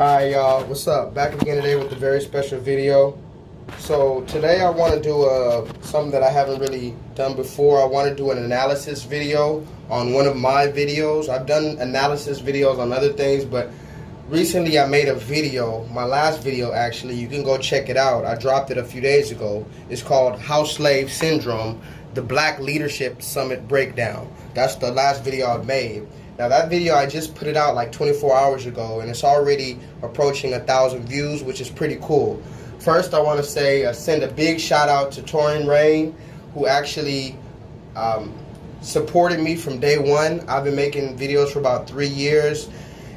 Hi y'all, what's up? Back again today with a very special video. So today I want to do something that I haven't really done before. I want to do an analysis video on one of my videos. I've done analysis videos on other things, but recently I made a video, my last video actually, you can go check it out. I dropped it a few days ago. It's called House Slave Syndrome, the Black Leadership Summit Breakdown. That's the last video I've made. Now that video, I just put it out like 24 hours ago, and it's already approaching 1,000 views, which is pretty cool. First, I want to say, send a big shout out to Torin Rain, who actually supported me from day one. I've been making videos for about 3 years,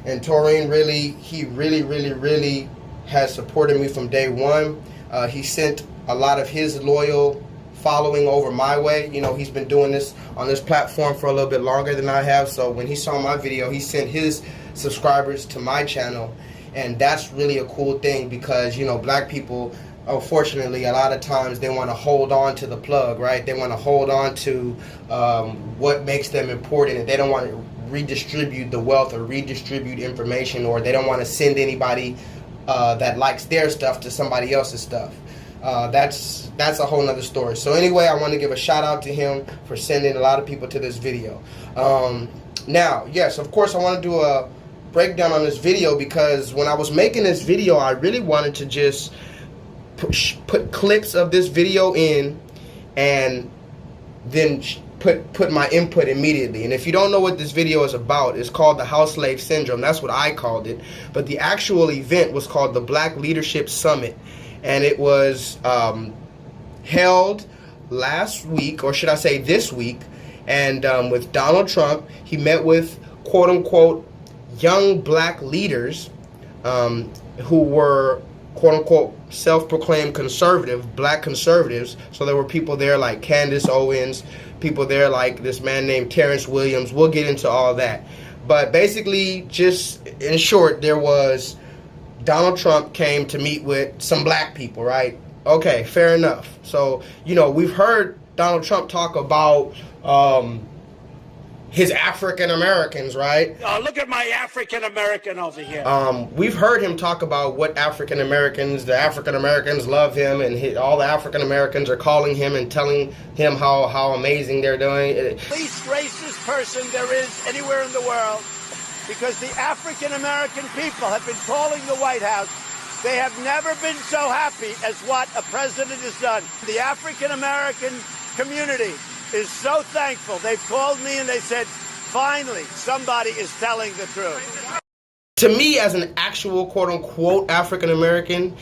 and Torin really has supported me from day one. He sent a lot of his loyal following over my way. You know, he's been doing this on this platform for a little bit longer than I have, so when he saw my video, he sent his subscribers to my channel, and that's really a cool thing because, you know, black people, unfortunately, a lot of times they want to hold on to the plug, right? They want to hold on to what makes them important, and they don't want to redistribute the wealth or redistribute information, or they don't want to send anybody that likes their stuff to somebody else's stuff. That's a whole nother story. So anyway, I want to give a shout out to him for sending a lot of people to this video. Now, yes, of course, I want to do a breakdown on this video because when I was making this video, I really wanted to just put clips of this video in and then put my input immediately. And if you don't know what this video is about, it's called the House Slave Syndrome. That's what I called it. But the actual event was called the Black Leadership Summit. And it was held last week, or should I say this week, and with Donald Trump. He met with quote-unquote young black leaders who were quote-unquote self-proclaimed conservative, black conservatives. So there were people there like Candace Owens, people there like this man named Terrence Williams. We'll get into all that. But basically, just in short, there was Donald Trump came to meet with some black people, right? Okay, fair enough. So, you know, we've heard Donald Trump talk about his African Americans, right? Look at my African American over here. We've heard him talk about what African Americans, the African Americans love him, and all the African Americans are calling him and telling him how amazing they're doing. Least racist person there is anywhere in the world, because the African American people have been calling the White House. They have never been so happy as what a president has done. The African American community is so thankful. They've called me and they said, finally, somebody is telling the truth. To me, as an actual quote-unquote African American,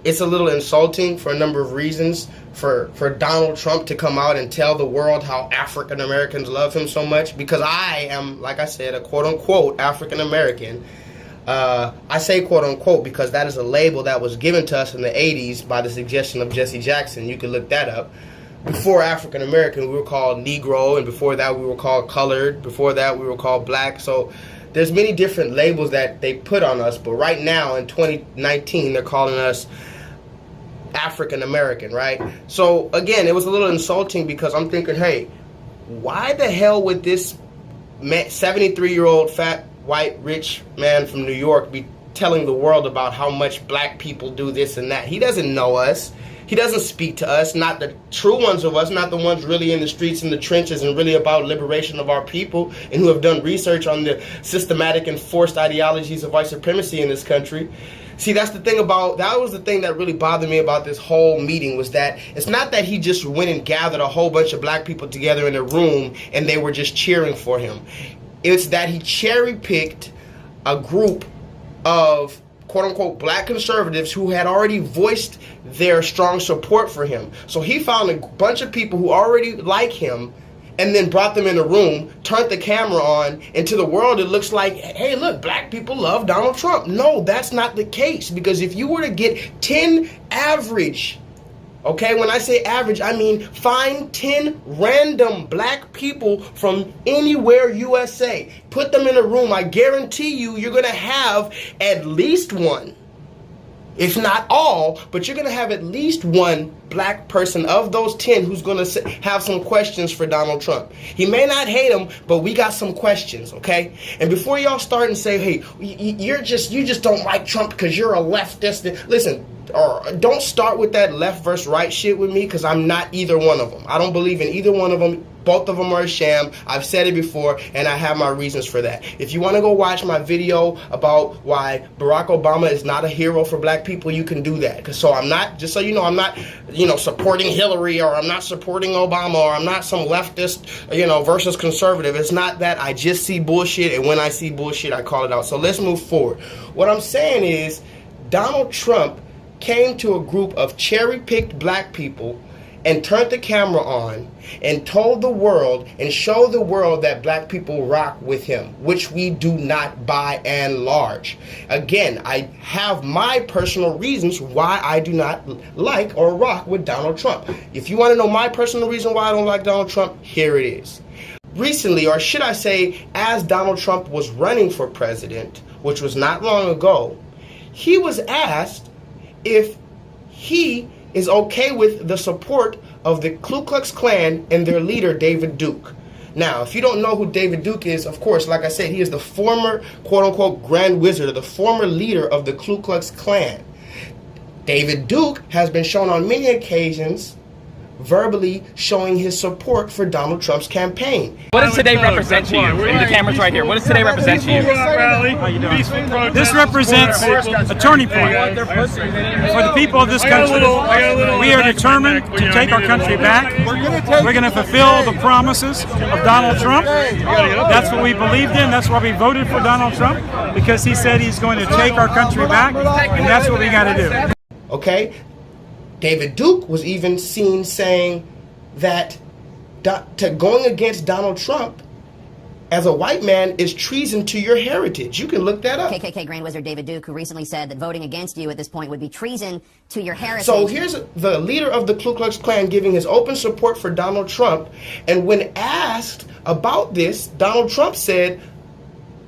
it's a little insulting for a number of reasons for Donald Trump to come out and tell the world how African Americans love him so much, because I am, like I said, a quote-unquote African American. I say quote-unquote because that is a label that was given to us in the 80s by the suggestion of Jesse Jackson. You can look that up. Before African American, we were called Negro, and before that we were called colored. Before that we were called black. So there's many different labels that they put on us, but right now in 2019 they're calling us African American, right? So again, it was a little insulting because I'm thinking, hey, why the hell would this 73-year-old fat white rich man from New York be telling the world about how much black people do this and that? He doesn't know us. He doesn't speak to us, not the true ones of us, not the ones really in the streets and the trenches and really about liberation of our people and who have done research on the systematic and forced ideologies of white supremacy in this country. See, that was the thing that really bothered me about this whole meeting, was that it's not that he just went and gathered a whole bunch of black people together in a room and they were just cheering for him. It's that he cherry-picked a group of quote-unquote black conservatives who had already voiced their strong support for him. So he found a bunch of people who already like him and then brought them in a room, turned the camera on, and to the world it looks like, hey, look, black people love Donald Trump. No, that's not the case, because if you were to get 10 average, okay, when I say average, I mean find 10 random black people from anywhere USA, put them in a room, I guarantee you, you're going to have at least one, if not all, but you're going to have at least one black person of those 10 who's going to have some questions for Donald Trump. He may not hate him, but we got some questions, okay? And before y'all start and say, hey, you just don't like Trump because you're a leftist. Listen, or don't start with that left versus right shit with me, because I'm not either one of them. I don't believe in either one of them. Both of them are a sham. I've said it before, and I have my reasons for that. If you want to go watch my video about why Barack Obama is not a hero for black people, you can do that. So I'm not, just so you know, I'm not, supporting Hillary, or I'm not supporting Obama, or I'm not some leftist, versus conservative. It's not that. I just see bullshit, and when I see bullshit, I call it out. So let's move forward. What I'm saying is, Donald Trump came to a group of cherry-picked black people and turned the camera on and told the world and showed the world that black people rock with him, which we do not by and large. Again, I have my personal reasons why I do not like or rock with Donald Trump. If you want to know my personal reason why I don't like Donald Trump, here it is. Recently, or should I say, as Donald Trump was running for president, which was not long ago, he was asked if he is okay with the support of the Ku Klux Klan and their leader, David Duke. Now, if you don't know who David Duke is, of course, like I said, he is the former, quote-unquote, Grand Wizard, or the former leader of the Ku Klux Klan. David Duke has been shown on many occasions verbally showing his support for Donald Trump's campaign. What does today represent to you? The camera's right here. What does today represent to you? How you doing? This represents a turning point for the people of this country. We are determined to take our country back. We're going to fulfill the promises of Donald Trump. That's what we believed in. That's why we voted for Donald Trump, because he said he's going to take our country back, and that's what we got to do. Okay? David Duke was even seen saying that going against Donald Trump as a white man is treason to your heritage. You can look that up. KKK Grand Wizard David Duke, who recently said that voting against you at this point would be treason to your heritage. So here's the leader of the Ku Klux Klan giving his open support for Donald Trump. And when asked about this, Donald Trump said,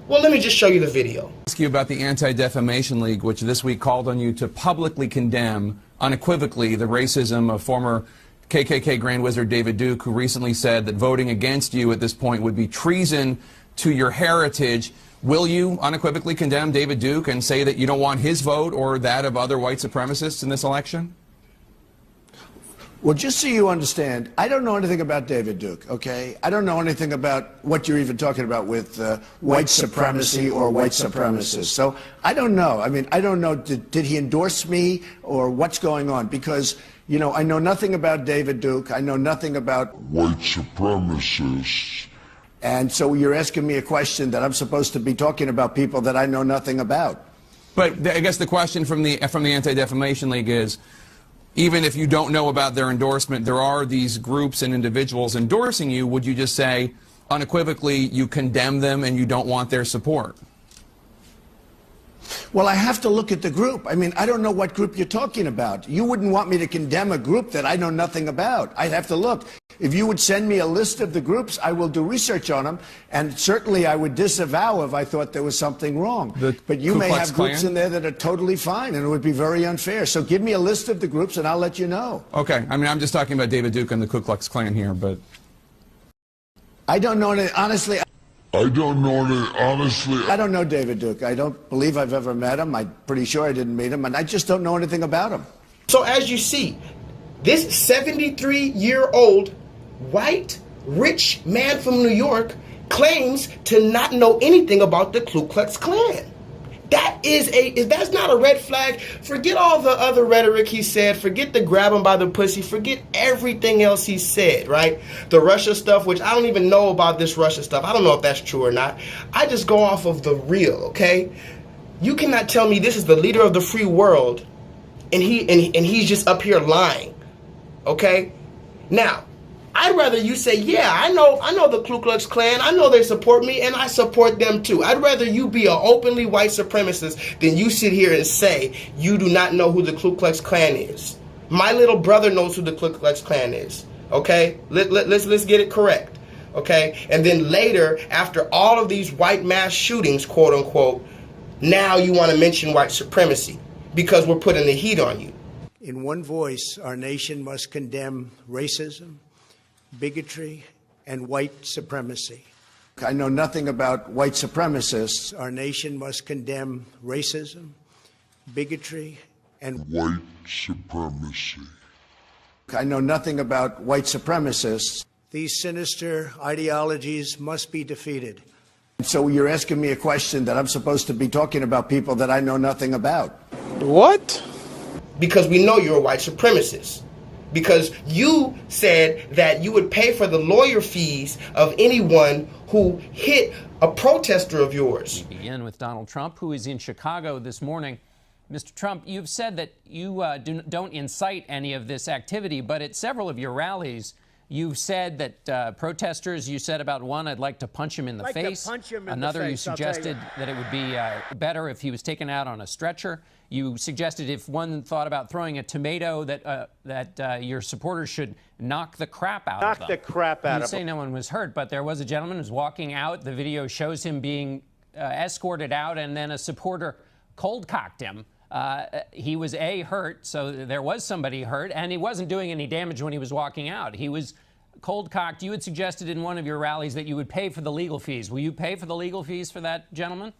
well, let me just show you the video. Ask you about the Anti-Defamation League, which this week called on you to publicly condemn unequivocally the racism of former KKK Grand Wizard David Duke, who recently said that voting against you at this point would be treason to your heritage. Will you unequivocally condemn David Duke and say that you don't want his vote or that of other white supremacists in this election? Well, just so you understand, I don't know anything about David Duke, okay? I don't know anything about what you're even talking about with white supremacy or white supremacists. So I don't know. I mean, I don't know, did he endorse me or what's going on? Because, I know nothing about David Duke. I know nothing about white supremacists. And so you're asking me a question that I'm supposed to be talking about people that I know nothing about. But I guess the question from the Anti-Defamation League is, even if you don't know about their endorsement, there are these groups and individuals endorsing you. Would you just say unequivocally you condemn them and you don't want their support? Well, I have to look at the group. I mean, I don't know what group you're talking about. You wouldn't want me to condemn a group that I know nothing about. I'd have to look. If you would send me a list of the groups, I will do research on them, and certainly I would disavow if I thought there was something wrong. But you may have groups in there that are totally fine, and it would be very unfair. So give me a list of the groups, and I'll let you know. Okay. I mean, I'm just talking about David Duke and the Ku Klux Klan here, but I don't know any, honestly. I don't know any, honestly. I don't know David Duke. I don't believe I've ever met him. I'm pretty sure I didn't meet him, and I just don't know anything about him. So as you see, this 73-year-old white, rich man from New York claims to not know anything about the Ku Klux Klan. That's not a red flag. Forget all the other rhetoric he said. Forget the grab him by the pussy. Forget everything else he said, right? The Russia stuff, which I don't even know about this Russia stuff. I don't know if that's true or not. I just go off of the real, okay? You cannot tell me this is the leader of the free world and he's just up here lying, okay? Now, I'd rather you say, yeah, I know the Ku Klux Klan. I know they support me, and I support them too. I'd rather you be an openly white supremacist than you sit here and say you do not know who the Ku Klux Klan is. My little brother knows who the Ku Klux Klan is. Okay, let's get it correct. Okay, and then later, after all of these white mass shootings, quote unquote, now you want to mention white supremacy. because we're putting the heat on you. In one voice, our nation must condemn racism, bigotry, and white supremacy. I know nothing about white supremacists. Our nation must condemn racism, bigotry, and white supremacy. I know nothing about white supremacists. These sinister ideologies must be defeated. So you're asking me a question that I'm supposed to be talking about people that I know nothing about. What? Because we know you're a white supremacist. Because you said that you would pay for the lawyer fees of anyone who hit a protester of yours. We begin with Donald Trump, who is in Chicago this morning. Mr. Trump, you've said that you don't incite any of this activity, but at several of your rallies, you've said that protesters, you said about one, I'd like to punch him in the face. Another, you suggested that it would be better if he was taken out on a stretcher. You suggested if one thought about throwing a tomato that your supporters should knock the crap out of them. Knock the crap out of them. You say no one was hurt, but there was a gentleman who was walking out. The video shows him being escorted out, and then a supporter cold-cocked him. He was hurt, so there was somebody hurt, and he wasn't doing any damage when he was walking out. He was cold-cocked. You had suggested in one of your rallies that you would pay for the legal fees. Will you pay for the legal fees for that gentleman?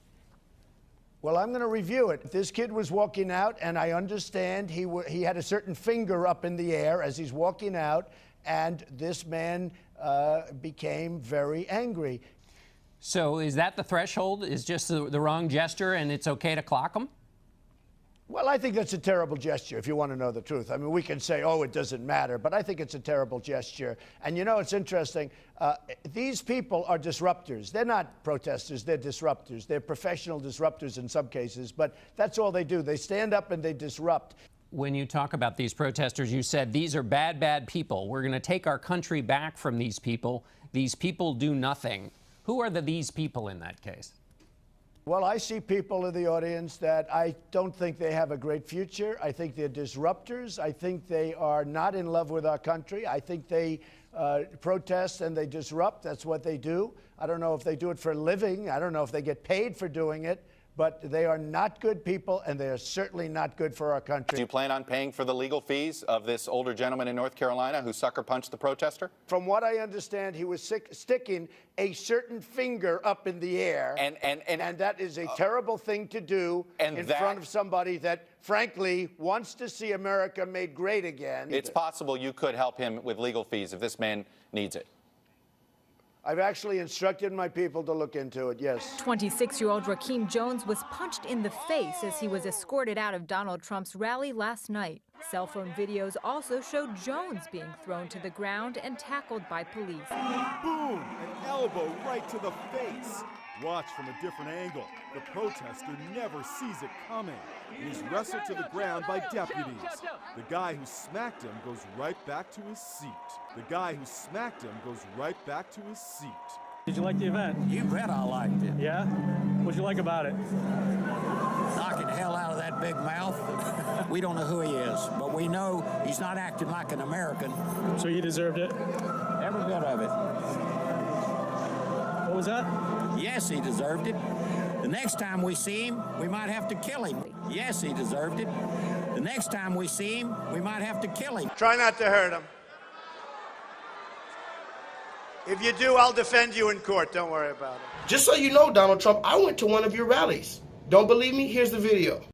Well, I'm going to review it. This kid was walking out, and I understand he had a certain finger up in the air as he's walking out, and this man became very angry. So is that the threshold? Is just the wrong gesture, and it's okay to clock him? Well, I think that's a terrible gesture, if you want to know the truth. I mean, we can say, oh, it doesn't matter, but I think it's a terrible gesture. And you know, it's interesting. These people are disruptors. They're not protesters. They're disruptors. They're professional disruptors in some cases, but that's all they do. They stand up and they disrupt. When you talk about these protesters, you said these are bad, bad people. We're going to take our country back from these people. These people do nothing. Who are these people in that case? Well, I see people in the audience that I don't think they have a great future. I think they're disruptors. I think they are not in love with our country. I think they protest and they disrupt. That's what they do. I don't know if they do it for a living. I don't know if they get paid for doing it. But they are not good people, and they are certainly not good for our country. Do you plan on paying for the legal fees of this older gentleman in North Carolina who sucker punched the protester? From what I understand, he was sticking a certain finger up in the air, and that is a terrible thing to do in front of somebody that, frankly, wants to see America made great again. It's possible you could help him with legal fees if this man needs it. I've actually instructed my people to look into it, yes. 26-year-old Rakeem Jones was punched in the face as he was escorted out of Donald Trump's rally last night. Cell phone videos also showed Jones being thrown to the ground and tackled by police. Boom! An elbow right to the face. Watch from a different angle. The protester never sees it coming. He's wrestled to the ground by deputies. The guy who smacked him goes right back to his seat. The guy who smacked him goes right back to his seat. Did you like the event? You bet I liked it. Yeah? What'd you like about it? Knocking the hell out of that big mouth. We don't know who he is, but we know he's not acting like an American. So he deserved it? Every bit of it. What was that? Yes, he deserved it. The next time we see him, we might have to kill him. Yes, he deserved it. The next time we see him, we might have to kill him. Try not to hurt him. If you do, I'll defend you in court. Don't worry about it. Just so you know, Donald Trump, I went to one of your rallies. Don't believe me? Here's the video.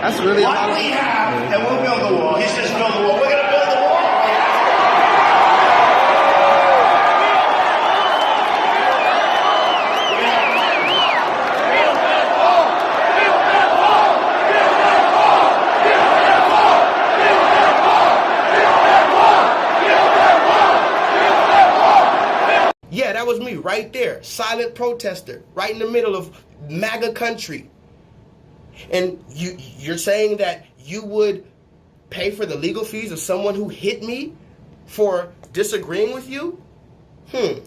That's really what we have, and we'll build the wall. He says build the wall. We're going to build the wall. Yeah, that was me right there. Silent protester, right in the middle of MAGA country. And you're saying that you would pay for the legal fees of someone who hit me for disagreeing with you?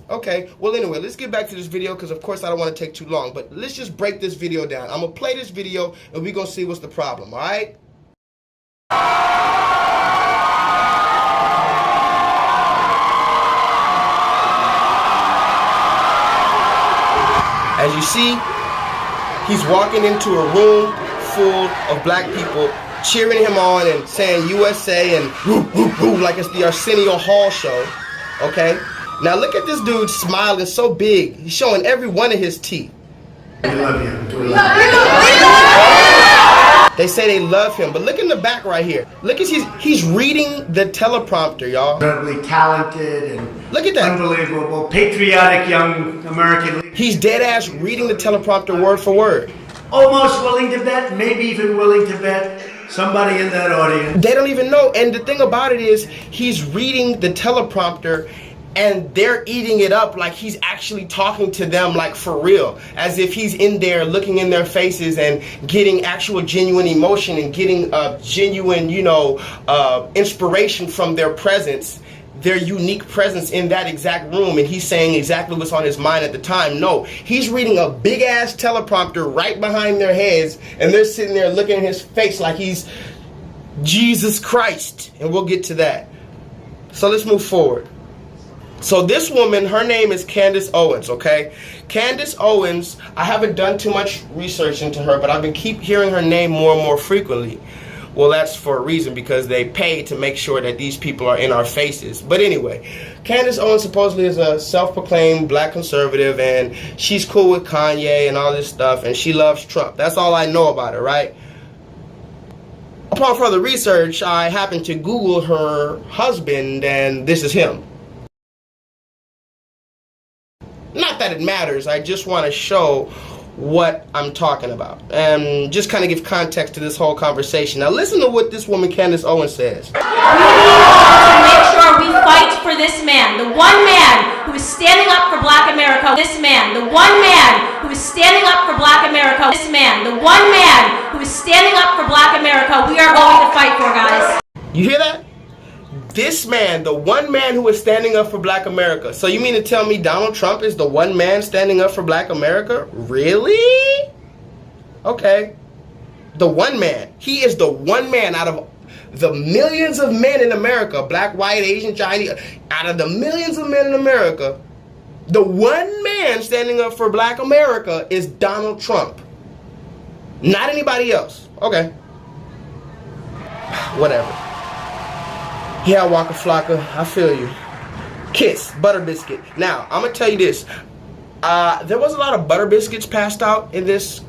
Okay. Well, anyway, let's get back to this video because, of course, I don't want to take too long. But let's just break this video down. I'm going to play this video, and we're going to see what's the problem, all right? you see, he's walking into a room full of black people cheering him on and saying USA and woo, woo, woo, like it's the Arsenio Hall show, okay? Now look at this dude smiling so big. He's showing every one of his teeth. We love you. We love you. They say they love him, but look in the back right here. Look at he's reading the teleprompter, y'all. Incredibly talented and look at that. Unbelievable, patriotic young American leader. He's dead ass reading the teleprompter word for word. Almost willing to bet, maybe even willing to bet somebody in that audience. They don't even know. And the thing about it is, he's reading the teleprompter and they're eating it up like he's actually talking to them, like for real, as if he's in there looking in their faces and getting actual genuine emotion and getting genuine, inspiration from their presence, their unique presence in that exact room, and he's saying exactly what's on his mind at the time. No, he's reading a big ass teleprompter right behind their heads, and they're sitting there looking in his face like he's Jesus Christ, and we'll get to that. So let's move forward. So this woman, her name is Candace Owens, okay? Candace Owens, I haven't done too much research into her, but I've been keep hearing her name more and more frequently. Well, that's for a reason, because they pay to make sure that these people are in our faces. But anyway, Candace Owens supposedly is a self-proclaimed black conservative, and she's cool with Kanye and all this stuff, and she loves Trump. That's all I know about her, right? Upon further research, I happened to Google her husband, and this is him. Not that it matters, I just want to show what I'm talking about and just kind of give context to this whole conversation. Now listen to what this woman Candace Owens says. We need to make sure we fight for this man, the one man who is standing up for black America. This man, the one man who is standing up for black America. This man, the one man who is standing up for black America. We are going to fight for, guys. You hear that? This man, the one man who is standing up for black America. So you mean to tell me Donald Trump is the one man standing up for black America? Really? Okay. The one man. He is the one man out of the millions of men in America, black, white, Asian, Chinese, out of the millions of men in America, the one man standing up for black America is Donald Trump. Not anybody else. Okay. Whatever. Yeah, Waka Flocka, I feel you. Kiss, butter biscuit. Now, I'm going to tell you this. There was a lot of butter biscuits passed out in this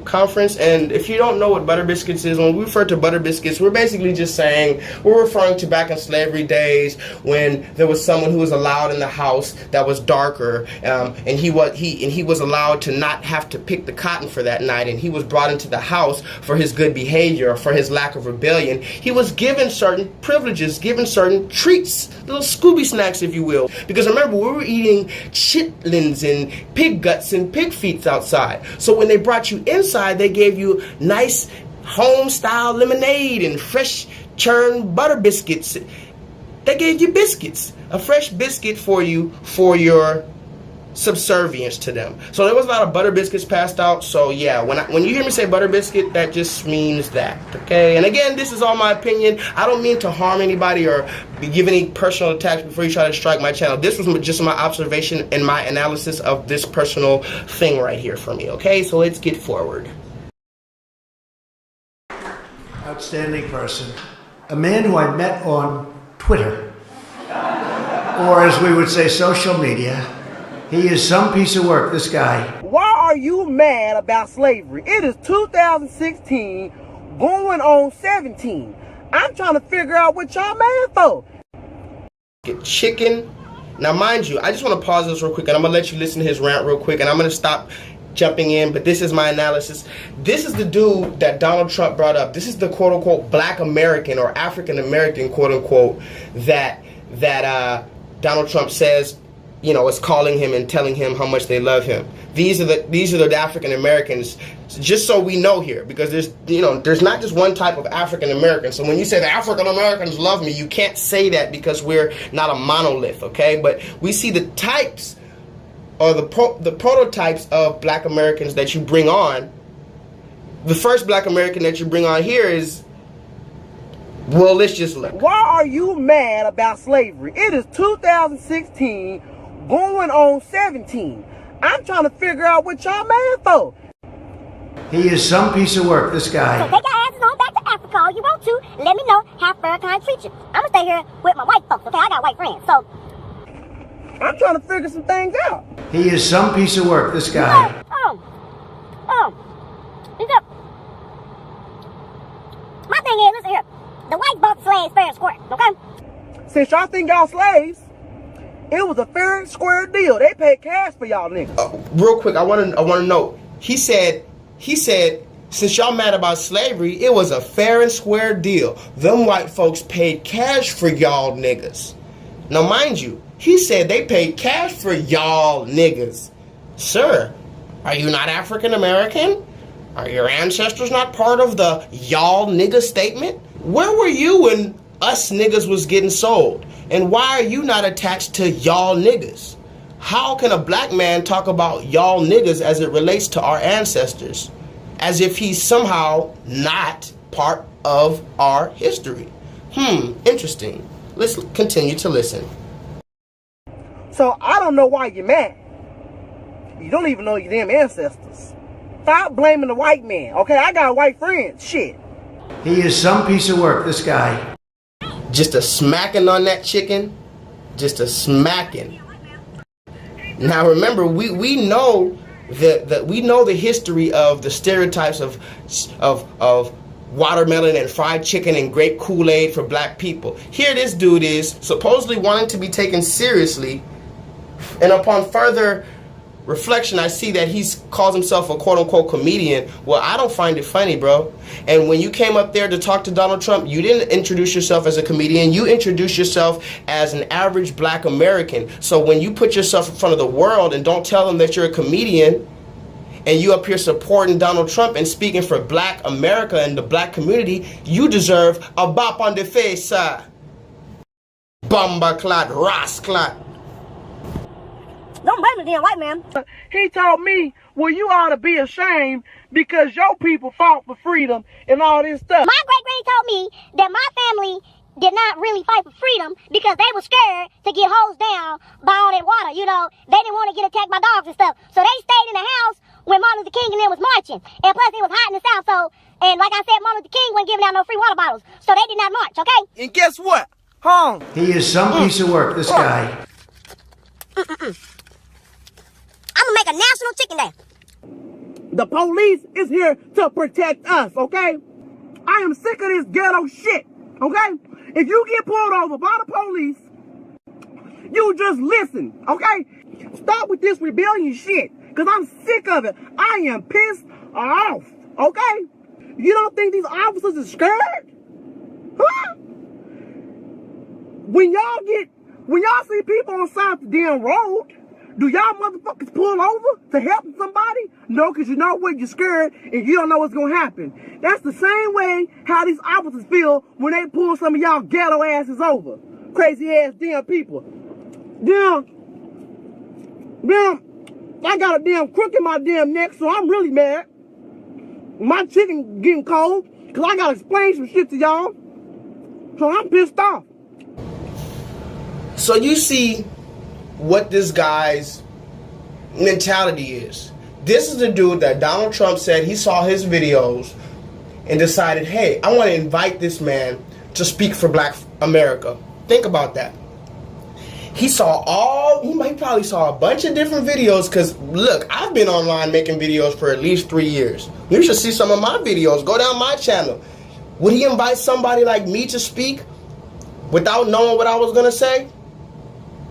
conference, and if you don't know what butter biscuits is, when we refer to butter biscuits, we're basically just saying, we're referring to back in slavery days when there was someone who was allowed in the house that was darker, and he was allowed to not have to pick the cotton for that night, and he was brought into the house for his good behavior, for his lack of rebellion. He was given certain privileges, given certain treats, little Scooby snacks, if you will, because remember, we were eating chitlins and pig guts and pig feet outside. So when they brought you inside, they gave you nice home-style lemonade and fresh churned butter biscuits. They gave you biscuits, a fresh biscuit for you for your subservience to them. So there was a lot of butter biscuits passed out. So yeah, when you hear me say butter biscuit, that just means that, okay? And again, this is all my opinion. I don't mean to harm anybody or give any personal attacks before you try to strike my channel. This was just my observation and my analysis of this personal thing right here for me, okay? So let's get forward. Outstanding person. A man who I met on Twitter, or as we would say, social media. He is some piece of work, this guy. Why are you mad about slavery? It is 2016 going on 17. I'm trying to figure out what y'all mad for. Get chicken. Now, mind you, I just want to pause this real quick, and I'm going to let you listen to his rant real quick, and I'm going to stop jumping in, but this is my analysis. This is the dude that Donald Trump brought up. This is the quote-unquote black American or African American quote-unquote that Donald Trump says, you know, is calling him and telling him how much they love him. These are the African Americans, just so we know here, because there's not just one type of African American. So when you say the African Americans love me, you can't say that because we're not a monolith, okay? But we see the types or the prototypes of black Americans that you bring on. The first black American that you bring on here is, well, let's just look. Why are you mad about slavery? It is 2016 going on 17. I'm trying to figure out what y'all mad for. He is some piece of work, this guy. So take your asses on back to Africa all you want to. Let me know how Farrakhan treats you. I'm gonna stay here with my white folks, okay? I got white friends, so. I'm trying to figure some things out. He is some piece of work, this guy. My thing is, listen here. The white bought the slaves fair and square, okay? Since y'all think y'all slaves, it was a fair and square deal. They paid cash for y'all niggas. Real quick, I want to know. He said, since y'all mad about slavery, it was a fair and square deal. Them white folks paid cash for y'all niggas. Now, mind you, he said they paid cash for y'all niggas. Sir, are you not African American? Are your ancestors not part of the y'all nigga statement? Where were you when us niggas was getting sold? And why are you not attached to y'all niggas? How can a black man talk about y'all niggas as it relates to our ancestors? As if he's somehow not part of our history. Interesting. Let's continue to listen. So I don't know why you're mad. You don't even know your damn ancestors. Stop blaming the white man, okay? I got white friends, shit. He is some piece of work, this guy. Just a smacking on that chicken. Just a smacking. Now remember, we know that we know the history of the stereotypes of watermelon and fried chicken and grape Kool-Aid for black people. Here this dude is supposedly wanting to be taken seriously, and upon further reflection, I see that he's calls himself a quote-unquote comedian. Well, I don't find it funny, bro. And when you came up there to talk to Donald Trump, you didn't introduce yourself as a comedian. You introduced yourself as an average black American. So when you put yourself in front of the world and don't tell them that you're a comedian, and you up here supporting Donald Trump and speaking for black America and the black community, you deserve a bop on the face, sir. Bumbaclot, rasclot. Don't blame the damn white man. He told me, well, you ought to be ashamed because your people fought for freedom and all this stuff. My great-granny told me that my family did not really fight for freedom because they were scared to get hosed down by all that water. You know, they didn't want to get attacked by dogs and stuff. So they stayed in the house when Martin Luther King and them was marching. And plus, it was hot in the South, so, and like I said, Martin Luther King wasn't giving out no free water bottles. So they did not march, okay? And guess what? He is some piece of work, this guy. I'm gonna make a national chicken day. The police is here to protect us, okay? I am sick of this ghetto shit, okay? If you get pulled over by the police, you just listen, okay? Stop with this rebellion shit, because I'm sick of it. I am pissed off, okay? You don't think these officers are scared? Huh? When y'all see people on the side of the damn road, do y'all motherfuckers pull over to help somebody? No, because you know what? You're scared and you don't know what's going to happen. That's the same way how these officers feel when they pull some of y'all ghetto asses over. Crazy ass damn people. Damn, I got a damn crook in my damn neck, so I'm really mad. My chicken getting cold because I got to explain some shit to y'all. So I'm pissed off. So you see what this guy's mentality is. This is the dude that Donald Trump said he saw his videos and decided, hey, I want to invite this man to speak for black America. Think about that. He probably saw a bunch of different videos, because look, I've been online making videos for at least 3 years. You should see some of my videos. Go down my channel. Would he invite somebody like me to speak without knowing what I was going to say?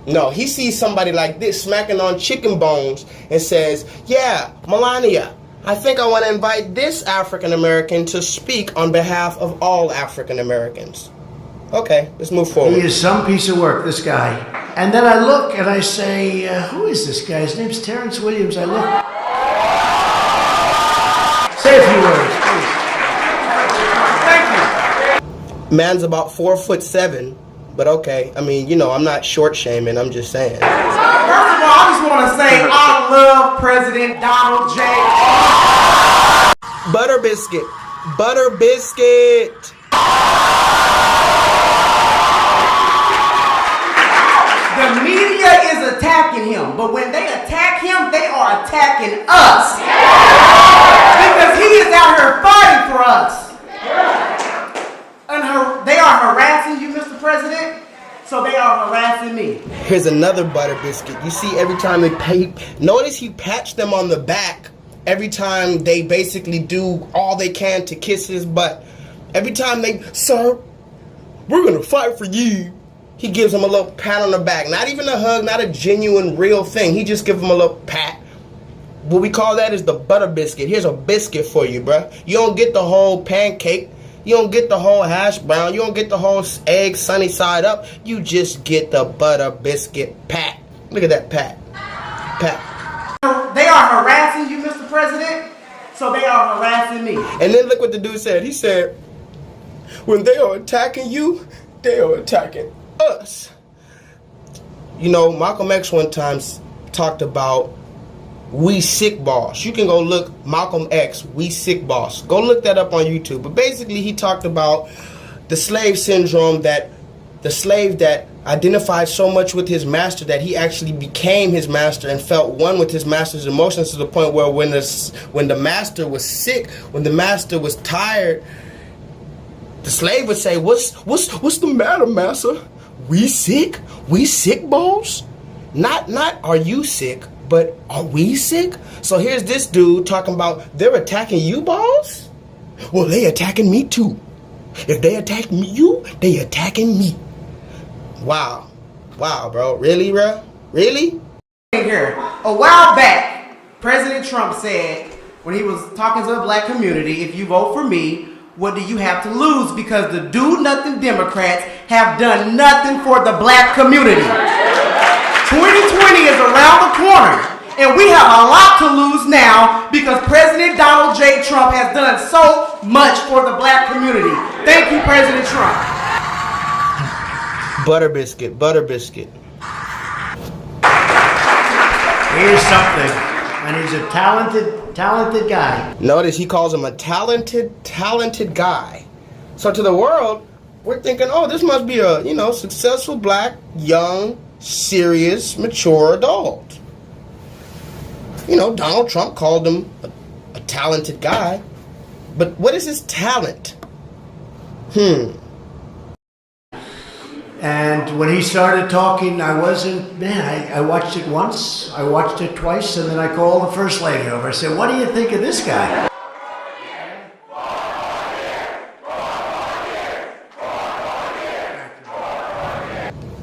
No, he sees somebody like this smacking on chicken bones and says, yeah, Melania, I think I want to invite this African American to speak on behalf of all African Americans. Okay, let's move forward. He is some piece of work, this guy. And then I look and I say, who is this guy? His name's Terrence Williams. I look. Say a few words, please. Thank you. Man's about 4'7", but okay. I mean, you know, I'm not short shaming. I'm just saying. First of all, I just want to say I love President Donald J. Butter biscuit. Butter biscuit. The media is attacking him, but when they attack him, they are attacking us. Because he is out here fighting for us. And they are harassing you, Mr. President, so they are harassing me. Here's another butter biscuit. You see, every time they pay, notice he pats them on the back every time they basically do all they can to kiss his butt. Every time they, sir, we're gonna fight for you. He gives him a little pat on the back. Not even a hug, not a genuine, real thing. He just gives him a little pat. What we call that is the butter biscuit. Here's a biscuit for you, bruh. You don't get the whole pancake. You don't get the whole hash brown. You don't get the whole egg sunny side up. You just get the butter biscuit pat. Look at that pat. Pat. They are harassing you, Mr. President, so they are harassing me. And then look what the dude said. He said, when they are attacking you, they are attacking us. You know, Malcolm X one time talked about we sick boss. You can go look Malcolm X, we sick boss. Go look that up on YouTube. But basically he talked about the slave syndrome, that the slave that identified so much with his master that he actually became his master and felt one with his master's emotions, to the point where when the master was sick, when the master was tired, the slave would say, what's the matter, master? We sick? We sick, boss? Not are you sick, but are we sick? So here's this dude talking about they're attacking you, boss? Well, they attacking me too. If they attack you, they attacking me. Wow. Wow, bro. Really, bro? Really? Here, a while back, President Trump said, when he was talking to the black community, if you vote for me, what do you have to lose? Because the do-nothing Democrats have done nothing for the black community. 2020 is around the corner, and we have a lot to lose now because President Donald J. Trump has done so much for the black community. Thank you, President Trump. Butter biscuit, butter biscuit. Here's something, and he's a talented guy. Notice he calls him a talented guy. So to the world, we're thinking, oh, this must be a, successful black, young, serious, mature adult. Donald Trump called him a talented guy. But what is his talent? And when he started talking, I watched it once, I watched it twice, and then I called the First Lady over. I said, what do you think of this guy?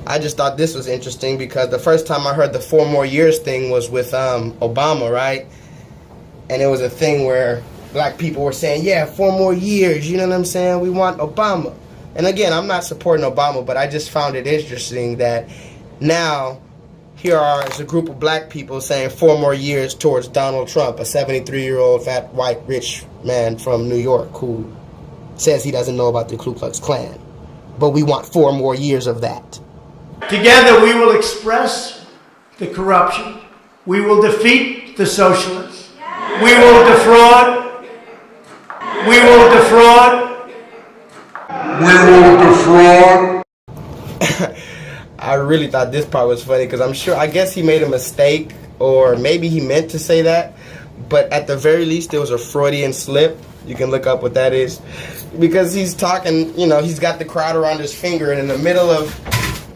I just thought this was interesting because the first time I heard the 4 more years thing was with Obama, right? And it was a thing where black people were saying, yeah, 4 more years, you know what I'm saying? We want Obama. And again, I'm not supporting Obama, but I just found it interesting that now here is a group of black people saying 4 more years towards Donald Trump, a 73-year-old fat white rich man from New York who says he doesn't know about the Ku Klux Klan. But we want 4 more years of that. Together we will express the corruption. We will defeat the socialists. We will defraud. We will defraud. We will defraud. I really thought this part was funny because I guess he made a mistake, or maybe he meant to say that, but at the very least there was a Freudian slip. You can look up what that is, because he's talking, he's got the crowd around his finger, and in the middle of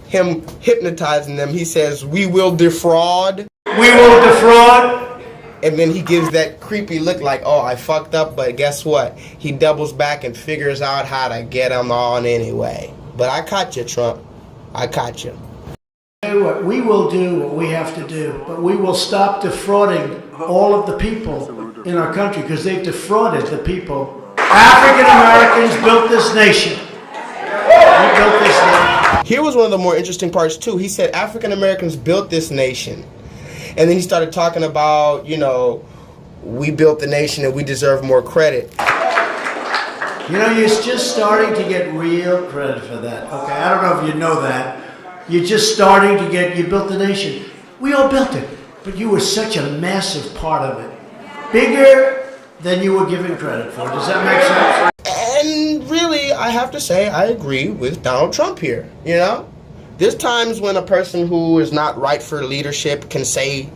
him hypnotizing them, he says, we will defraud. We will defraud. And then he gives that creepy look like, oh, I fucked up, but guess what? He doubles back and figures out how to get them on anyway. But I caught you, Trump. I caught you. What we will do what we have to do, but we will stop defrauding all of the people in our country because they've defrauded the people. African Americans built this nation. We built this nation. Here was one of the more interesting parts too. He said African Americans built this nation. And then he started talking about, we built the nation and we deserve more credit. You're just starting to get real credit for that. Okay, I don't know if you know that. You're just starting to you built the nation. We all built it, but you were such a massive part of it. Bigger than you were given credit for. Does that make sense? And really, I have to say, I agree with Donald Trump here, There's times when a person who is not right for leadership can say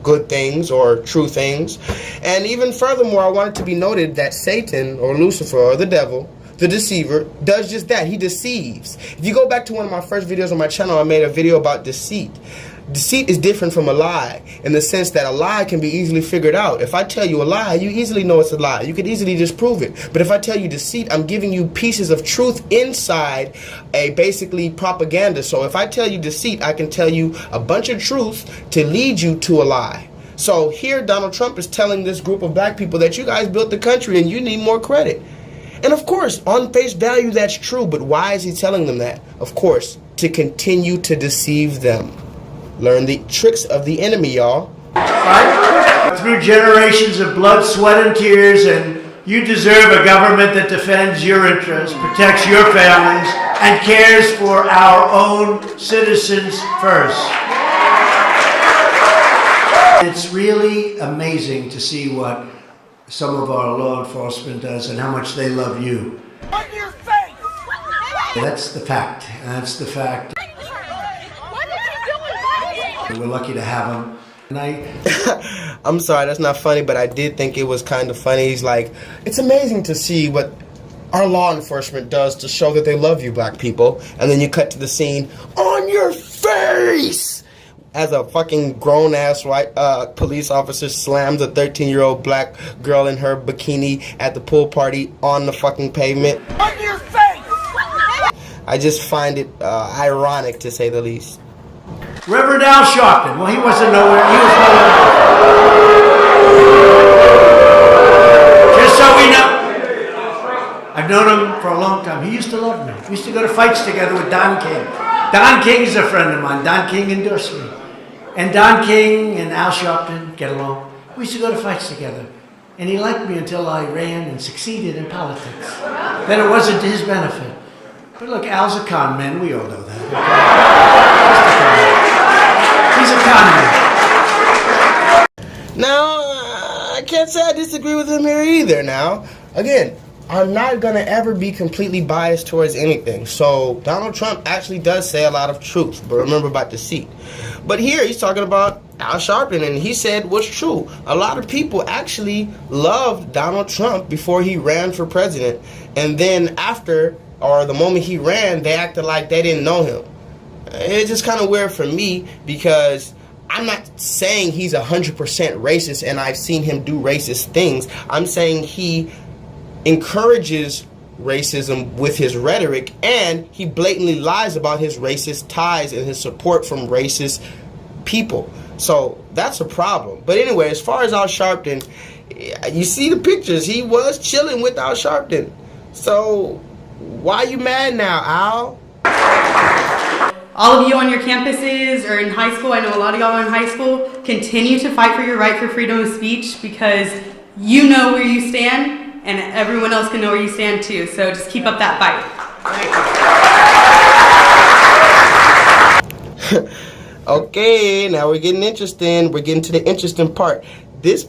good things or true things. And even furthermore, I want it to be noted that Satan or Lucifer or the devil, the deceiver, does just that. He deceives. If you go back to one of my first videos on my channel, I made a video about deceit. Deceit is different from a lie in the sense that a lie can be easily figured out. If I tell you a lie, you easily know it's a lie. You could easily disprove it. But if I tell you deceit, I'm giving you pieces of truth inside a basically propaganda. So if I tell you deceit, I can tell you a bunch of truth to lead you to a lie. So here Donald Trump is telling this group of black people that you guys built the country and you need more credit. And of course, on face value, that's true. But why is he telling them that? Of course, to continue to deceive them. Learn the tricks of the enemy, y'all. Right? Through generations of blood, sweat, and tears, and you deserve a government that defends your interests, protects your families, and cares for our own citizens first. It's really amazing to see what some of our law enforcement does and how much they love you. On your face! That's the fact. That's the fact. We're lucky to have him. And I'm sorry, that's not funny, but I did think it was kind of funny. He's like, it's amazing to see what our law enforcement does to show that they love you, black people. And then you cut to the scene, on your face! As a fucking grown-ass white police officer slams a 13-year-old black girl in her bikini at the pool party on the fucking pavement. On your face! I just find it ironic, to say the least. Reverend Al Sharpton. Well, he wasn't nowhere. He was nowhere. Just so we know. I've known him for a long time. He used to love me. We used to go to fights together with Don King. Don King is a friend of mine. Don King endorsed me. And Don King and Al Sharpton get along. We used to go to fights together. And he liked me until I ran and succeeded in politics. Then it wasn't to his benefit. But look, Al's a con man. We all know that. He's a con man. Now, I can't say I disagree with him here either now. Again, I'm not going to ever be completely biased towards anything. So, Donald Trump actually does say a lot of truth. But remember about deceit. But here, he's talking about Al Sharpton, and he said what's true. A lot of people actually loved Donald Trump before he ran for president. And then after, or the moment he ran, they acted like they didn't know him. It's just kind of weird for me because I'm not saying he's 100% racist and I've seen him do racist things. I'm saying he encourages racism with his rhetoric and he blatantly lies about his racist ties and his support from racist people. So that's a problem. But anyway, as far as Al Sharpton, you see the pictures. He was chilling with Al Sharpton. So why are you mad now, Al? All of you on your campuses or in high school, I know a lot of y'all are in high school, continue to fight for your right for freedom of speech because you know where you stand and everyone else can know where you stand too. So just keep up that fight. Okay, now we're getting interesting. We're getting to the interesting part. This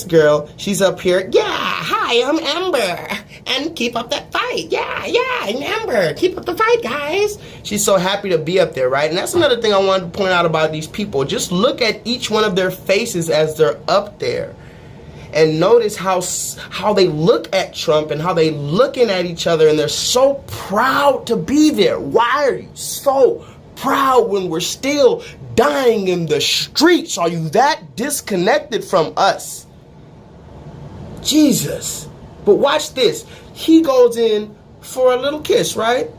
girl, she's up here. Yeah, hi, I'm Amber. And keep up that fight. Yeah, I'm Amber. Keep up the fight, guys. She's so happy to be up there, right? And that's another thing I wanted to point out about these people. Just look at each one of their faces as they're up there. And notice how they look at Trump and how they looking at each other. And they're so proud to be there. Why are you so proud when we're still dying in the streets? Are you that disconnected from us? Jesus. But watch this. He goes in for a little kiss, right?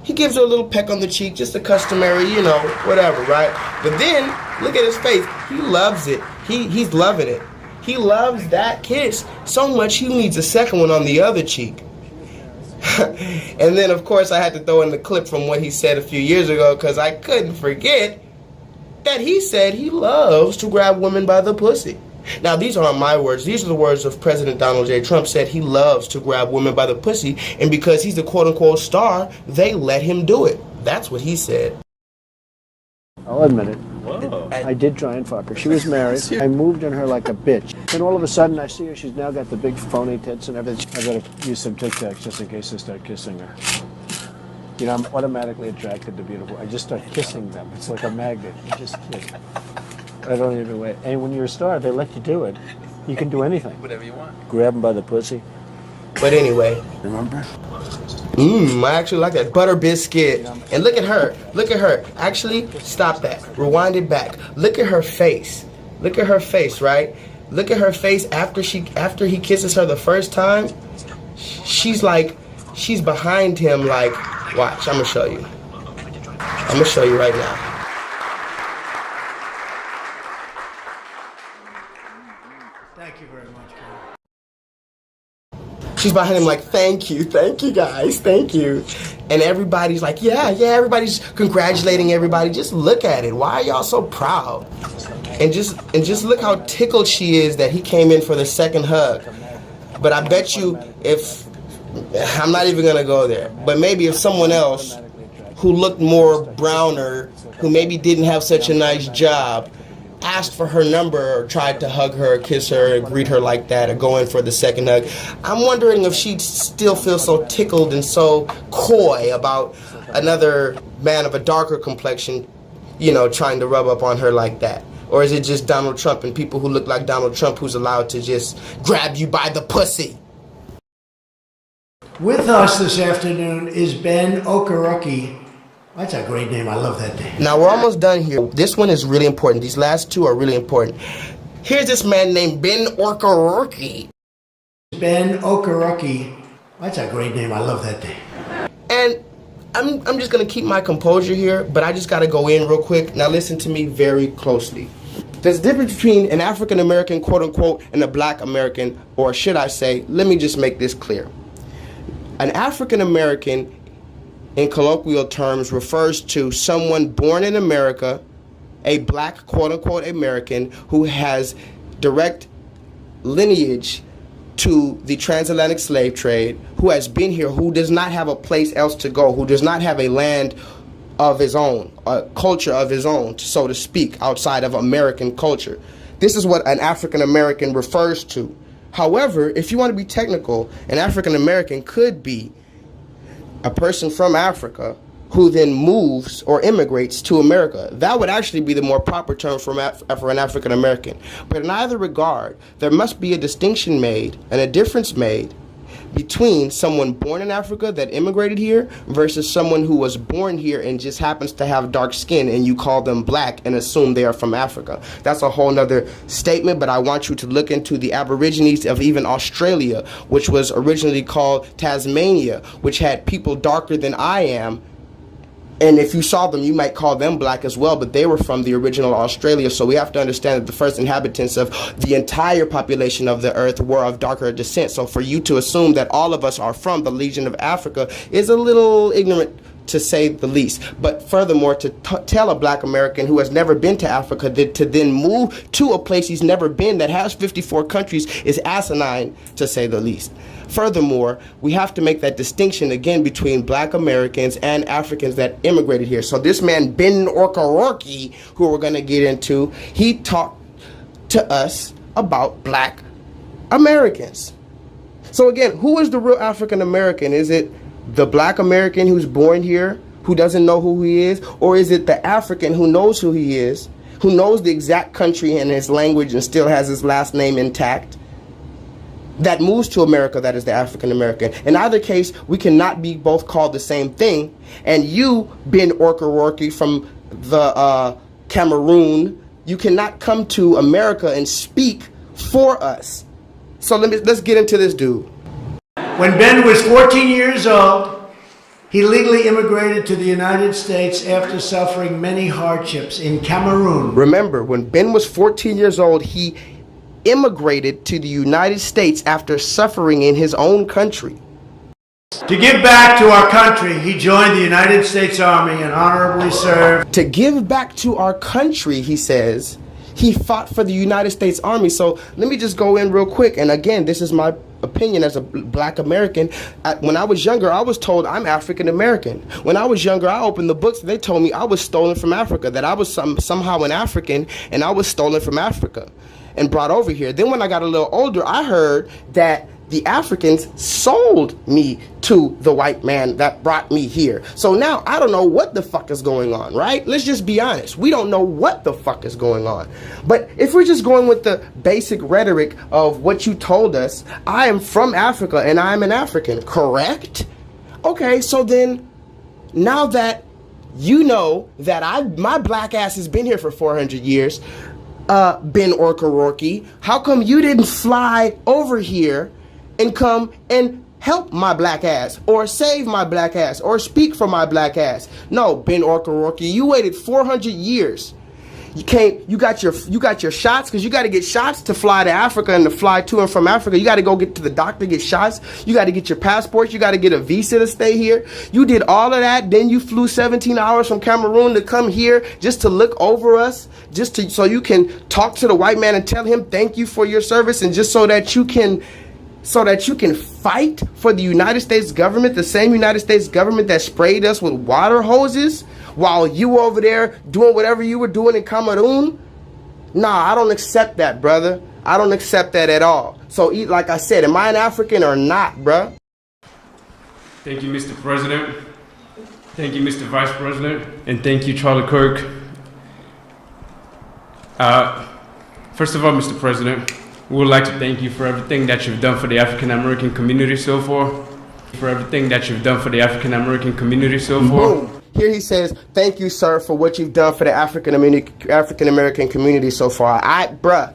He gives her a little peck on the cheek, just a customary, you know, whatever, right? But then, look at his face. He loves it. He's loving it. He loves that kiss so much he needs a second one on the other cheek. And then, of course, I had to throw in the clip from what he said a few years ago because I couldn't forget that he said he loves to grab women by the pussy. Now, these aren't my words. These are the words of President Donald J. Trump. Said he loves to grab women by the pussy, and because he's a quote-unquote star, they let him do it. That's what he said. I'll admit it. Whoa. I did try and fuck her. She was married. I moved on her like a bitch. Then all of a sudden, I see her. She's now got the big phony tits and everything. I gotta use some Tic Tacs just in case I start kissing her. You know, I'm automatically attracted to beautiful. I just start kissing them. It's like a magnet. You just kiss. I don't even wait. And when you're a star, they let you do it. You can do anything. Whatever you want. Grab them by the pussy. But anyway. Remember? I actually like that. Butter biscuit. And look at her. Look at her. Actually, stop that. Rewind it back. Look at her face. Look at her face, right? Look at her face after he kisses her the first time. She's behind him like, watch, I'm gonna show you. I'm gonna show you right now. Thank you very much, man. She's behind him like, thank you guys, thank you. And everybody's like, yeah, everybody's congratulating everybody. Just look at it. Why are y'all so proud? And just look how tickled she is that he came in for the second hug. But I bet you I'm not even gonna go there, but maybe if someone else who looked more browner, who maybe didn't have such a nice job, asked for her number or tried to hug her, kiss her, greet her like that, or go in for the second hug, I'm wondering if she'd still feel so tickled and so coy about another man of a darker complexion, trying to rub up on her like that. Or is it just Donald Trump and people who look like Donald Trump who's allowed to just grab you by the pussy? With us this afternoon is Ben Okoroki. That's a great name. I love that name. Now, we're almost done here. This one is really important. These last two are really important. Here's this man named Ben Okoroki. Ben Okoroki. That's a great name. I love that name. And I'm just going to keep my composure here, but I just got to go in real quick. Now, listen to me very closely. There's a difference between an African-American, quote-unquote, and a black American, or should I say, let me just make this clear. An African-American, in colloquial terms, refers to someone born in America, a black, quote-unquote, American, who has direct lineage to the transatlantic slave trade, who has been here, who does not have a place else to go, who does not have a land of his own, a culture of his own, so to speak, outside of American culture. This is what an African-American refers to. However, if you want to be technical, an African-American could be a person from Africa who then moves or immigrates to America. That would actually be the more proper term for an African-American. But in either regard, there must be a distinction made and a difference made between someone born in Africa that immigrated here versus someone who was born here and just happens to have dark skin and you call them black and assume they are from Africa. That's a whole nother statement, but I want you to look into the Aborigines of even Australia, which was originally called Tasmania, which had people darker than I am. And if you saw them, you might call them black as well, but they were from the original Australia. So we have to understand that the first inhabitants of the entire population of the earth were of darker descent. So for you to assume that all of us are from the region of Africa is a little ignorant, to say the least. But furthermore, to tell a black American who has never been to Africa to then move to a place he's never been that has 54 countries is asinine, to say the least. Furthermore, we have to make that distinction again between black Americans and Africans that immigrated here. So this man, Ben Okoroki, who we're going to get into, he talked to us about black Americans. So again, who is the real African American? Is it the black American who's born here, who doesn't know who he is? Or is it the African who knows who he is, who knows the exact country and his language and still has his last name intact, that moves to America, that is the African American? In either case, we cannot be both called the same thing. And you, Ben Okoroki from the Cameroon, you cannot come to America and speak for us. So let's get into this dude. When Ben was 14 years old, he legally immigrated to the United States after suffering many hardships in Cameroon. Remember, when Ben was 14 years old, he immigrated to the United States after suffering in his own country. To give back to our country, he joined the United States Army and honorably served. To give back to our country, he says, he fought for the United States Army. So let me just go in real quick. And again, this is my opinion as a black American. When I was younger, I was told I'm African American. When I was younger, I opened the books and they told me I was stolen from Africa, that I was somehow an African and I was stolen from Africa and brought over here. Then when I got a little older, I heard that the Africans sold me to the white man that brought me here. So now I don't know what the fuck is going on, right? Let's just be honest. We don't know what the fuck is going on. But if we're just going with the basic rhetoric of what you told us, I am from Africa and I'm an African, correct? Okay, so then now that you know that my black ass has been here for 400 years, Ben Orkororky, how come you didn't fly over here and come and help my black ass, or save my black ass, or speak for my black ass? No, Ben Orkororky, you waited 400 years. You got your shots, because you got to get shots to fly to Africa and to fly to and from Africa. You got to go get to the doctor, get shots. You got to get your passport. You got to get a visa to stay here. You did all of that. Then you flew 17 hours from Cameroon to come here just to look over us, so you can talk to the white man and tell him thank you for your service, and just so that you can fight for the United States government, the same United States government that sprayed us with water hoses while you were over there doing whatever you were doing in Cameroon? Nah, I don't accept that, brother. I don't accept that at all. So, like I said, am I an African or not, bruh? Thank you, Mr. President. Thank you, Mr. Vice President. And thank you, Charlie Kirk. First of all, Mr. President, we would like to thank you for everything that you've done for the African American community so far. Boom. Here he says, thank you, sir, for what you've done for the African American community so far. Bruh,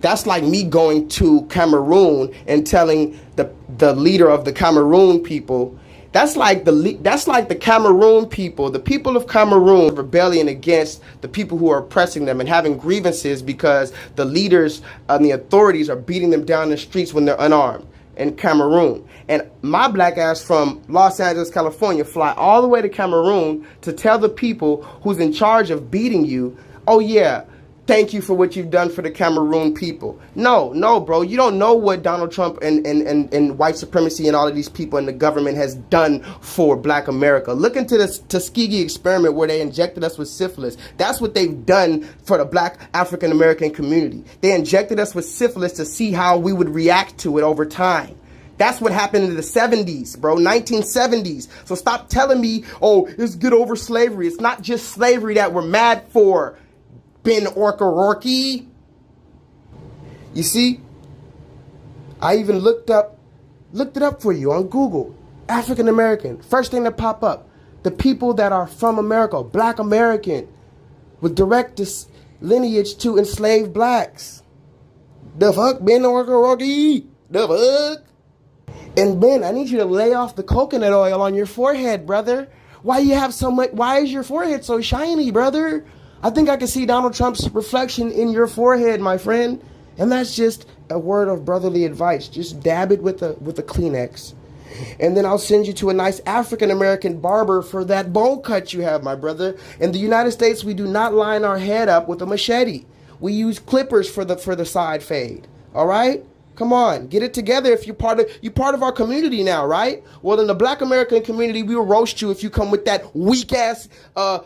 that's like me going to Cameroon and telling the leader of the Cameroon people. That's like the Cameroon people, the people of Cameroon, rebelling against the people who are oppressing them and having grievances because the leaders and the authorities are beating them down in the streets when they're unarmed in Cameroon. And my black ass from Los Angeles, California, fly all the way to Cameroon to tell the people who's in charge of beating you, oh yeah, thank you for what you've done for the Cameroon people. No, bro. You don't know what Donald Trump and white supremacy and all of these people in the government has done for black America. Look into this Tuskegee experiment where they injected us with syphilis. That's what they've done for the black African American community. They injected us with syphilis to see how we would react to it over time. That's what happened in the 70s, bro, 1970s. So stop telling me, oh, it's get over slavery. It's not just slavery that we're mad for. Ben Orkororky. You see, I even looked it up for you on Google. African American, first thing that pop up. The people that are from America, black American, with direct lineage to enslaved blacks. The fuck, Ben Orkororky? The fuck? And Ben, I need you to lay off the coconut oil on your forehead, brother. Why you have so much? Why is your forehead so shiny, brother? I think I can see Donald Trump's reflection in your forehead, my friend. And that's just a word of brotherly advice. Just dab it with a Kleenex. And then I'll send you to a nice African-American barber for that bowl cut you have, my brother. In the United States, we do not line our head up with a machete. We use clippers for the side fade. All right? Come on, get it together. If you're part of our community now, right? Well, in the black American community, we will roast you if you come with that weak ass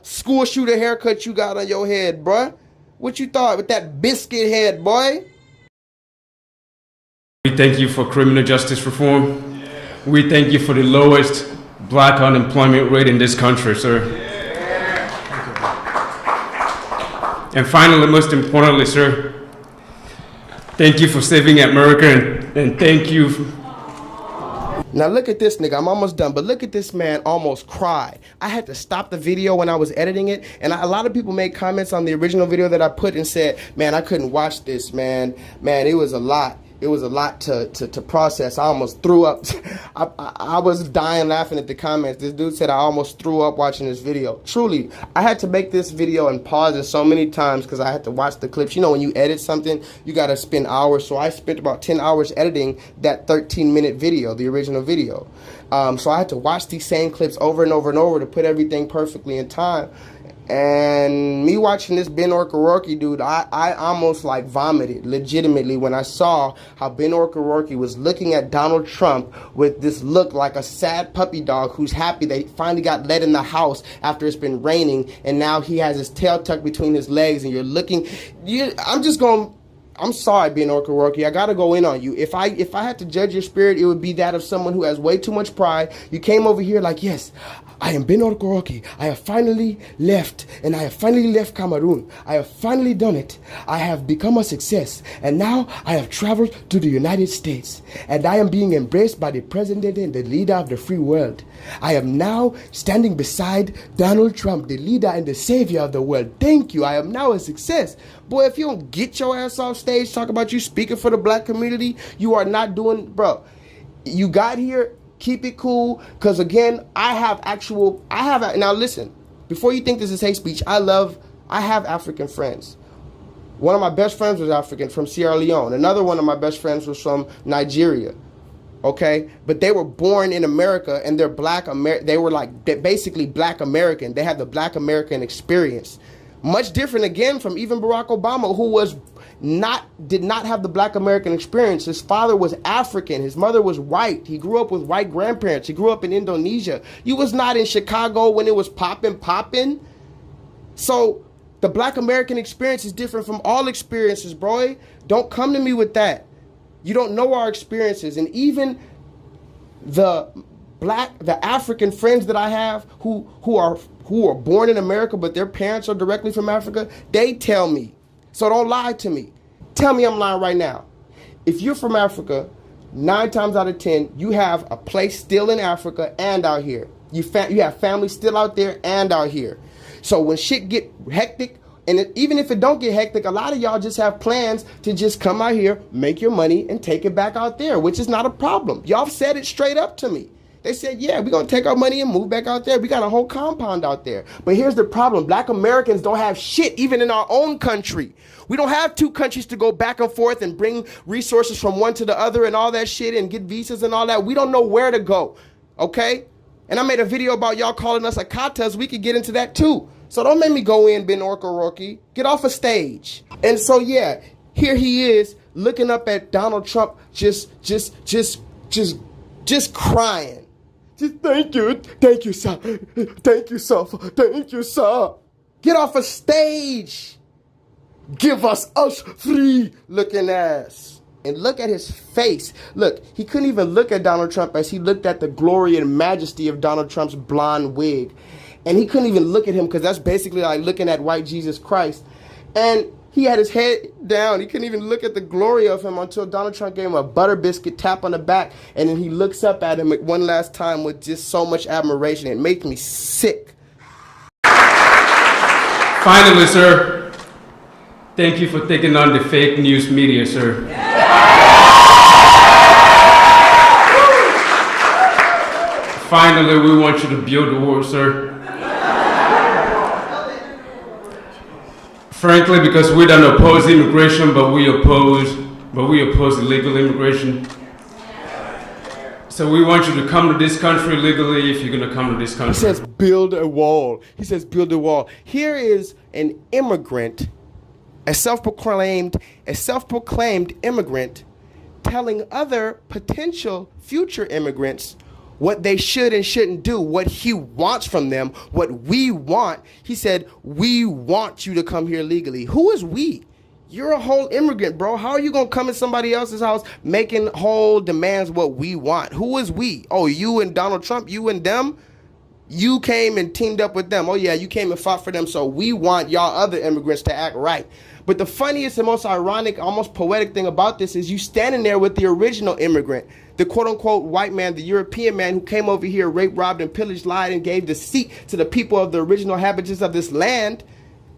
school shooter haircut you got on your head, bruh. What you thought with that biscuit head, boy? We thank you for criminal justice reform. We thank you for the lowest black unemployment rate in this country, sir. And finally, most importantly, sir, thank you for saving America, and thank you. Now look at this nigga, I'm almost done, but look at this man almost cried. I had to stop the video when I was editing it, and a lot of people made comments on the original video that I put and said, man, I couldn't watch this, man. Man, it was a lot. It was a lot to process. I almost threw up. I was dying laughing at the comments. This dude said I almost threw up watching this video. Truly, I had to make this video and pause it so many times because I had to watch the clips. You know, when you edit something, you got to spend hours. So I spent about 10 hours editing that 13-minute video, the original video. So I had to watch these same clips over and over and over to put everything perfectly in time. And me watching this Ben Orkororky dude, I almost like vomited legitimately when I saw how Ben Orkororky was looking at Donald Trump with this look like a sad puppy dog who's happy that he finally got let in the house after it's been raining, and now he has his tail tucked between his legs, and you're looking, I'm just going, I'm sorry, Ben O'Rourke. I gotta go in on you. If I had to judge your spirit, it would be that of someone who has way too much pride. You came over here like, yes, I am Ben O'Rourke. I have finally left, and I have finally left Cameroon. I have finally done it. I have become a success, and now I have traveled to the United States, and I am being embraced by the president and the leader of the free world. I am now standing beside Donald Trump, the leader and the savior of the world. Thank you. I am now a success. Boy, if you don't get your ass off stage, talk about you speaking for the black community, you are not doing, bro. You got here, keep it cool, because again, now listen, before you think this is hate speech, I have African friends. One of my best friends was African, from Sierra Leone. Another one of my best friends was from Nigeria. Okay, but they were born in America, and they're they're basically black American. They have the black American experience. Much different again from even Barack Obama, who did not have the black American experience. His father was African. His mother was white. He grew up with white grandparents. He grew up in Indonesia. You was not in Chicago when it was popping. So the black American experience is different from all experiences, bro. Don't come to me with that. You don't know our experiences. And even the African friends that I have who are born in America, but their parents are directly from Africa, they tell me. So don't lie to me. Tell me I'm lying right now. If you're from Africa, 9 times out of 10, you have a place still in Africa and out here. You have family still out there and out here. So when shit get hectic, and even if it don't get hectic, a lot of y'all just have plans to just come out here, make your money, and take it back out there, which is not a problem. Y'all said it straight up to me. They said, yeah, we're going to take our money and move back out there. We got a whole compound out there. But here's the problem. Black Americans don't have shit even in our own country. We don't have 2 countries to go back and forth and bring resources from one to the other and all that shit and get visas and all that. We don't know where to go, okay? And I made a video about y'all calling us Akatas. We could get into that too. So don't make me go in, Ben O'Rourke. Get off a stage. And so, yeah, here he is looking up at Donald Trump just crying. Thank you, sir. Thank you, sir. Thank you, sir. Get off a stage. Give us free looking ass. And look at his face. Look, he couldn't even look at Donald Trump as he looked at the glory and majesty of Donald Trump's blonde wig. And he couldn't even look at him because that's basically like looking at white Jesus Christ. And he had his head down. He couldn't even look at the glory of him until Donald Trump gave him a butter biscuit tap on the back. And then he looks up at him one last time with just so much admiration. It makes me sick. Finally, sir, thank you for taking on the fake news media, sir. Finally, we want you to build the wall, sir. Frankly, because we don't oppose immigration, but we oppose illegal immigration. So we want you to come to this country legally if you're going to come to this country. He says build a wall. He says build a wall. Here is an immigrant, a self-proclaimed immigrant, telling other potential future immigrants what they should and shouldn't do, what he wants from them, what we want. He said, we want you to come here legally. Who is we? You're a whole immigrant, bro. How are you going to come in somebody else's house making whole demands what we want? Who is we? Oh, you and Donald Trump, you and them? You came and teamed up with them. Oh, yeah, you came and fought for them, so we want y'all other immigrants to act right. But the funniest and most ironic, almost poetic thing about this is you standing there with the original immigrant, the quote-unquote white man, the European man who came over here, raped, robbed, and pillaged, lied, and gave deceit to the people of the original inhabitants of this land.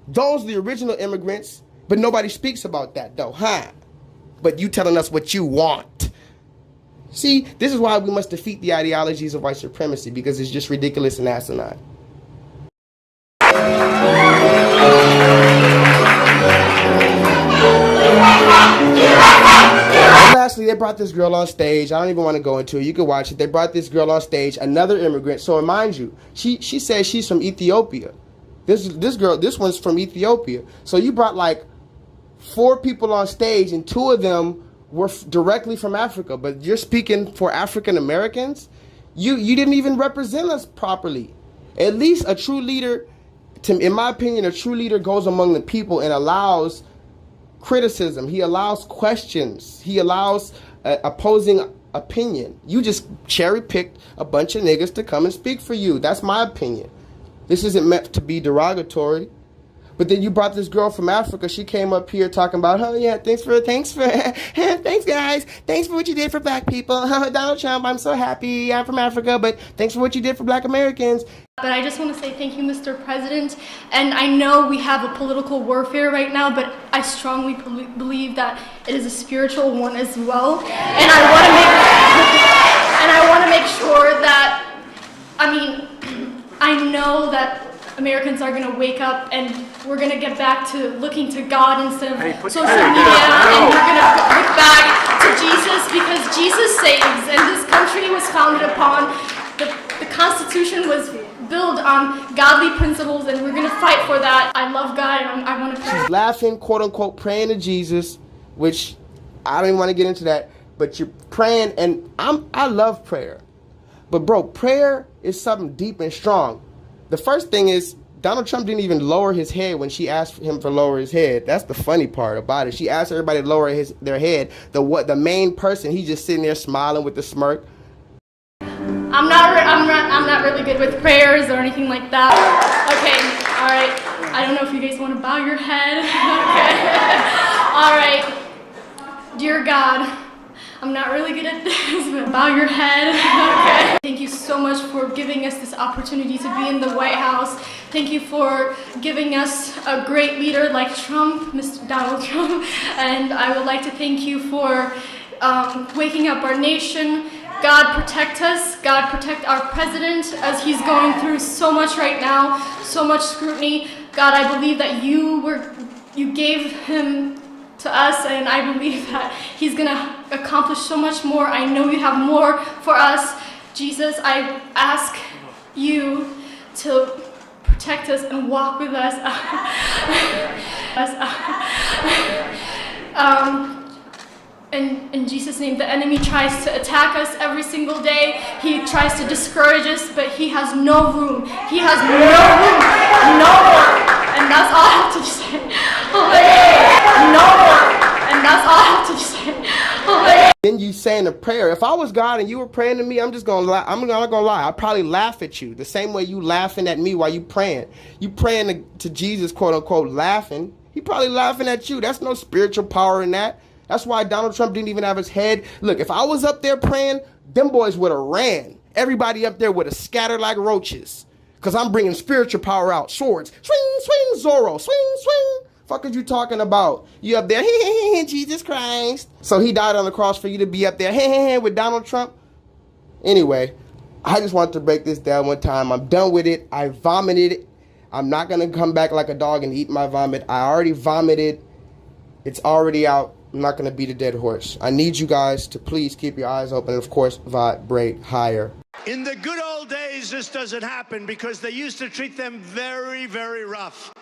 Those are the original immigrants, but nobody speaks about that, though, huh? But you telling us what you want. See, this is why we must defeat the ideologies of white supremacy, because it's just ridiculous and asinine. Lastly, they brought this girl on stage. I don't even want to go into it. You can watch it. They brought this girl on stage, another immigrant. So mind you, she says she's from Ethiopia. This one's from Ethiopia. So you brought like 4 people on stage, and 2 of them were directly from Africa. But you're speaking for African Americans? You didn't even represent us properly. At least a true leader, in my opinion, a true leader goes among the people and allows criticism. He allows questions. He allows opposing opinion. You just cherry-picked a bunch of niggas to come and speak for you. That's my opinion. This isn't meant to be derogatory. But then you brought this girl from Africa. She came up here talking about, oh yeah, thanks guys. Thanks for what you did for black people. Donald Trump, I'm so happy. I'm from Africa, but thanks for what you did for black Americans. But I just want to say thank you, Mr. President. And I know we have a political warfare right now, but I strongly believe that it is a spiritual one as well. And I want to make sure that, I know that Americans are going to wake up and we're going to get back to looking to God instead of social media, and we're going to look back to Jesus, because Jesus saves, and this country was founded upon, the Constitution was built on godly principles, and we're going to fight for that. I love God, and I want to pray. She's laughing, quote unquote, praying to Jesus, which I don't even want to get into that, but you're praying, and I love prayer. But bro, prayer is something deep and strong. The first thing is, Donald Trump didn't even lower his head when she asked him to lower his head. That's the funny part about it. She asked everybody to lower their head. The main person, he's just sitting there smiling with the smirk. I'm not really good with prayers or anything like that. Okay, all right. I don't know if you guys want to bow your head. Okay. All right. Dear God, I'm not really good at this, but bow your head. Okay. Thank you so much for giving us this opportunity to be in the White House. Thank you for giving us a great leader like Trump, Mr. Donald Trump. And I would like to thank you for waking up our nation. God protect us. God protect our president as he's going through so much right now, so much scrutiny. God, I believe that you gave him to us, and I believe that he's gonna accomplish so much more. I know you have more for us. Jesus, I ask you to protect us and walk with us. In Jesus' name, the enemy tries to attack us every single day. He tries to discourage us, but he has no room. He has no room. No more. And that's all I have to say. No more. And that's all I have to say. Then you saying a prayer. If I was God and you were praying to me, I'm just gonna lie. I'm not gonna lie. I'd probably laugh at you the same way you laughing at me while you praying. You praying to Jesus, quote unquote, laughing. He probably laughing at you. That's no spiritual power in that. That's why Donald Trump didn't even have his head. Look, if I was up there praying, them boys would have ran. Everybody up there would have scattered like roaches. Because I'm bringing spiritual power out. Swords. Swing, swing, Zorro. Swing, swing. Fuck are you talking about? You up there, Jesus Christ. So he died on the cross for you to be up there, with Donald Trump? Anyway, I just wanted to break this down one time. I'm done with it. I vomited it. I'm not going to come back like a dog and eat my vomit. I already vomited. It's already out. I'm not going to beat a dead horse. I need you guys to please keep your eyes open and, of course, vibrate higher. In the good old days, this doesn't happen because they used to treat them very, very rough.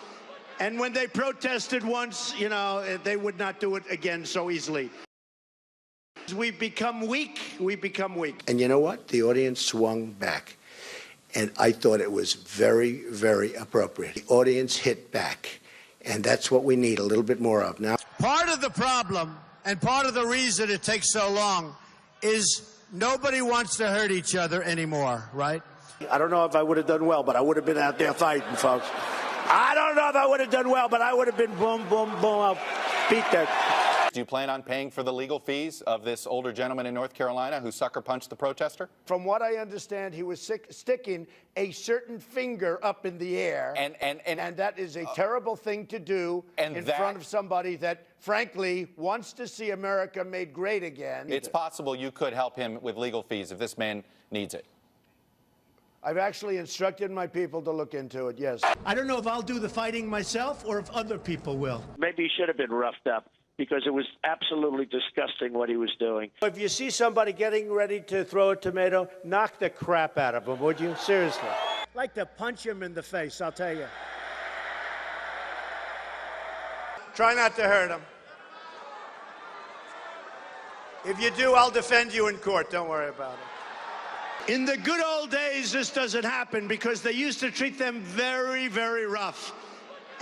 And when they protested once, you know, they would not do it again so easily. We become weak. We become weak. And you know what? The audience swung back. And I thought it was very, very appropriate. The audience hit back. And that's what we need a little bit more of now. Part of the problem and part of the reason it takes so long is nobody wants to hurt each other anymore, right? I don't know if I would have done well, but I would have been out there fighting, folks. I don't know if I would have done well, but I would have been boom, boom, boom. I'll beat that. Do you plan on paying for the legal fees of this older gentleman in North Carolina who sucker punched the protester? From what I understand, he was sticking a certain finger up in the air. And that is a terrible thing to do in front of somebody that, frankly, wants to see America made great again. It's possible you could help him with legal fees if this man needs it. I've actually instructed my people to look into it, yes. I don't know if I'll do the fighting myself or if other people will. Maybe he should have been roughed up because it was absolutely disgusting what he was doing. If you see somebody getting ready to throw a tomato, knock the crap out of them, would you? Seriously. I'd like to punch him in the face, I'll tell you. Try not to hurt him. If you do, I'll defend you in court. Don't worry about it. In the good old days, this doesn't happen because they used to treat them very, very rough.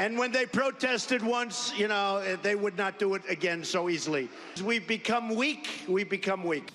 And when they protested once, you know, they would not do it again so easily. We've become weak. We've become weak.